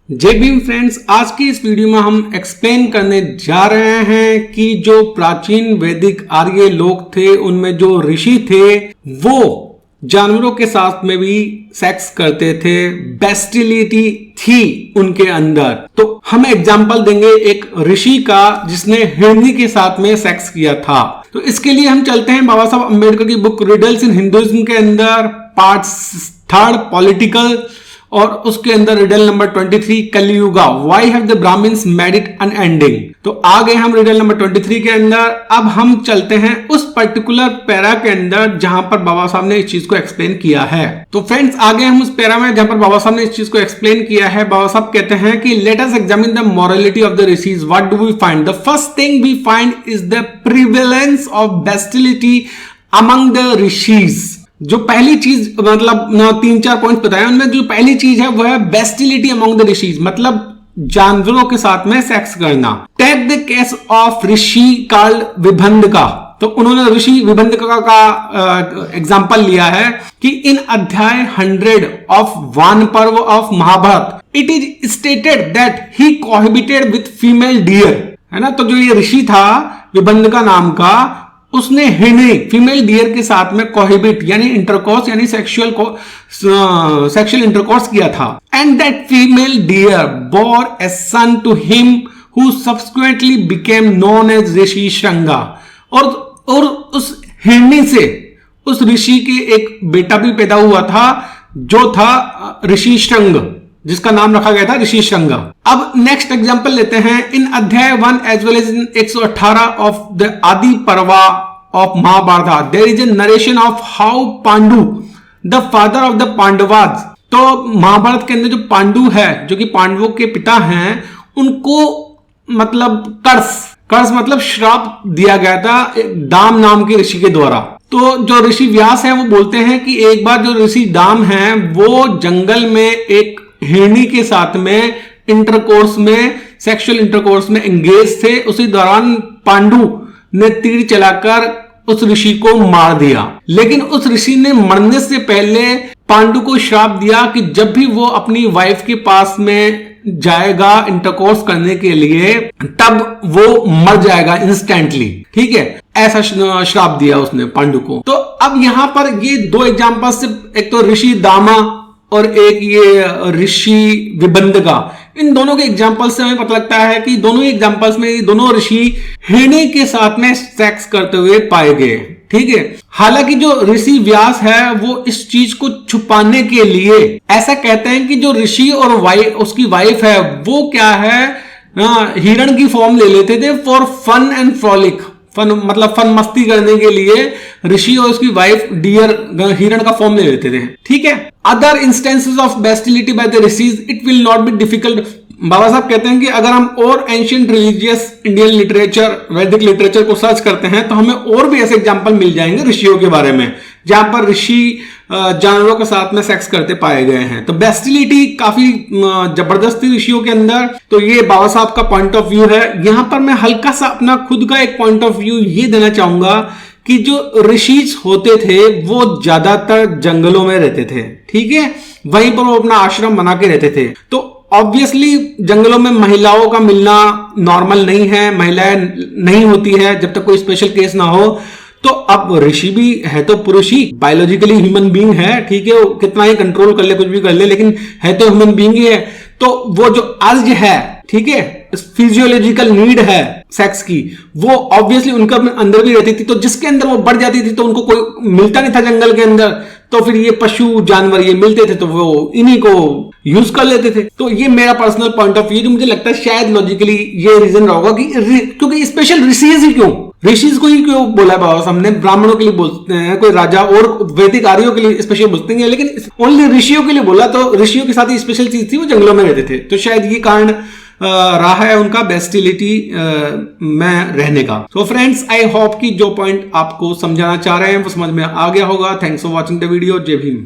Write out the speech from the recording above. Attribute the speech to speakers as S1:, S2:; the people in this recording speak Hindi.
S1: जय भीम फ्रेंड्स, आज की इस वीडियो में हम एक्सप्लेन करने जा रहे हैं कि जो प्राचीन वैदिक आर्य लोग थे उनमें जो ऋषि थे वो जानवरों के साथ में भी सेक्स करते थे। बेस्टिलिटी थी उनके अंदर। तो हम एग्जांपल देंगे एक ऋषि का जिसने हिरनी के साथ में सेक्स किया था। तो इसके लिए हम चलते हैं बाबा साहब अम्बेडकर की बुक रिडल्स इन हिंदुइज्म के अंदर, पार्ट 3 पॉलिटिकल, और उसके अंदर riddle number 23 Kaliyuga, why have the Brahmins made it unending. तो आ गए हम रिडल नंबर 23 के अंदर। अब हम चलते हैं उस पर्टिकुलर पैरा के अंदर जहां पर बाबा साहब ने इस चीज को एक्सप्लेन किया है। तो फ्रेंड्स, आ गए हम उस पैरा में जहां पर बाबा साहब ने इस चीज को एक्सप्लेन किया है। बाबा साहब कहते हैं कि let us examine the morality of the Rishis. What do we find? The first thing we find is the prevalence of bestiality among the Rishis. जो पहली चीज, मतलब 3-4 पॉइंट बताए, उनमें जो पहली चीज है वो है बेस्टिलिटी अमंग द ऋषिज, मतलब जानवरों के साथ में सेक्स करना। Take the case of rishi called Vibhandaka. तो उन्होंने ऋषि विभंदका का एग्जांपल लिया है कि इन अध्याय 100 of Vana Parva of Mahabharata it is stated that he cohabited with female deer, है ना। तो जो ये ऋषि था विभंदका नाम का, उसने हिरनी फीमेल डियर के साथ में कोहिबिट यानी इंटरकोर्स यानी सेक्सुअल इंटरकोर्स किया था। And that female deer bore a son to him who subsequently became known as rishi Shringa. और उस हिरनी से उस ऋषि के एक बेटा भी पैदा हुआ था जो था ऋषि श्रृंग, जिसका नाम रखा गया था ऋषि श्रृंग। अब नेक्स्ट एग्जांपल लेते हैं। इन अध्याय 1 as well as in 118 of the Adi Parva of Mahabharata there is a narration of how Pandu the father of the Pandavas. तो महाभारत के अंदर जो पांडु है, जो कि पांडवों के पिता हैं, उनको मतलब कर्स मतलब श्राप दिया गया था दाम नाम के ऋषि के द्वारा। तो जो ऋषि व्यास है वो बोलते हैं कि एक बार जो ऋषि दाम है वो जंगल में एक हिरनी के साथ में सेक्सुअल इंटरकोर्स में एंगेज थे। उसी दौरान पांडु ने तीर चलाकर उस ऋषि को मार दिया। लेकिन उस ऋषि ने मरने से पहले पांडु को श्राप दिया कि जब भी वो अपनी वाइफ के पास में जाएगा इंटरकोर्स करने के लिए, तब वो मर जाएगा इंस्टेंटली। ठीक है, ऐसा श्राप दिया उसने पांडु को। तो अब यहां पर ये 2 एग्जांपल से, एक तो ऋषि दामा और एक ये ऋषि विबंधका, इन दोनों के एग्जांपल से हमें पता लगता है कि दोनों एग्जांपल्स में ये दोनों ऋषि हिरनी के साथ में सेक्स करते हुए पाए गए। ठीक है, हालांकि जो ऋषि व्यास है वो इस चीज को छुपाने के लिए ऐसा कहते हैं कि जो ऋषि और उसकी वाइफ है वो क्या है, हिरण की फॉर्म ले लेते थे for fun and frolic. Fun मतलब फन मस्ती करने के लिए ऋषि और उसकी वाइफ डियर हिरण का फॉर्म ले लेते थे। ठीक है, other instances of bestiality by the rishis it will not be difficult. Baba Saheb कहते हैं कि अगर हम और ancient religious Indian literature, Vedic literature को सर्च करते हैं तो हमें और भी ऐसे एग्जांपल मिल जाएंगे ऋषियों के बारे में जहां पर ऋषि जानवरों के साथ में सेक्स करते पाए गए हैं। तो बेस्टिलिटी काफी जबरदस्त थी ऋषियों के अंदर। तो ये बाबा साहब का पॉइंट ऑफ व्यू है। यहां पर मैं हल्का सा अपना खुद का एक पॉइंट ऑफ व्यू ये देना चाहूंगा कि जो ऋषि होते थे वो ज्यादातर जंगलों में रहते थे। ठीक है, वहीं पर वो अपना आश्रम बना के रहते थे। तो ऑब्वियसली जंगलों में महिलाओं का मिलना नॉर्मल नहीं है, महिलाएं नहीं होती है जब तक कोई स्पेशल केस ना हो। तो अब ऋषि भी है तो पुरुष ही, बायोलॉजिकली ह्यूमन बीइंग है। ठीक है, वो कितना ही कंट्रोल कर ले, कुछ भी कर ले, लेकिन है तो ह्यूमन बीइंग ही है। तो वो जो अर्ज है, ठीक है, फिजियोलॉजिकल नीड है सेक्स की, वो ऑब्वियसली उनका अंदर भी रहती थी। तो जिसके अंदर वो बढ़ जाती थी तो उनको कोई मिलता नहीं था जंगल के अंदर, तो फिर ये पशु जानवर ये मिलते थे तो वो इन्हीं को यूज कर लेते थे। तो ये मेरा पर्सनल पॉइंट ऑफ व्यू, जो मुझे लगता है शायद लॉजिकली ये रीजन रहा होगा कि क्योंकि स्पेशल ऋषिज ही क्यों, ऋषिज को ही क्यों बोला बाबा साहब ने? ब्राह्मणों के लिए बोलते हैं, कोई राजा और वैदिक आर्यों के लिए स्पेशल बोलते हैं, लेकिन ओनली ऋषियों के लिए बोला। तो ऋषियों के साथ ही स्पेशल चीज थी, वो जंगलों में रहते थे। तो शायद ये कारण रहा है उनका बेस्टिलिटी में रहने का। तो फ्रेंड्स, आई होप कि जो पॉइंट आपको समझाना चाह रहे हैं वो समझ में आ गया होगा। Thanks for watching the video. जय भीम।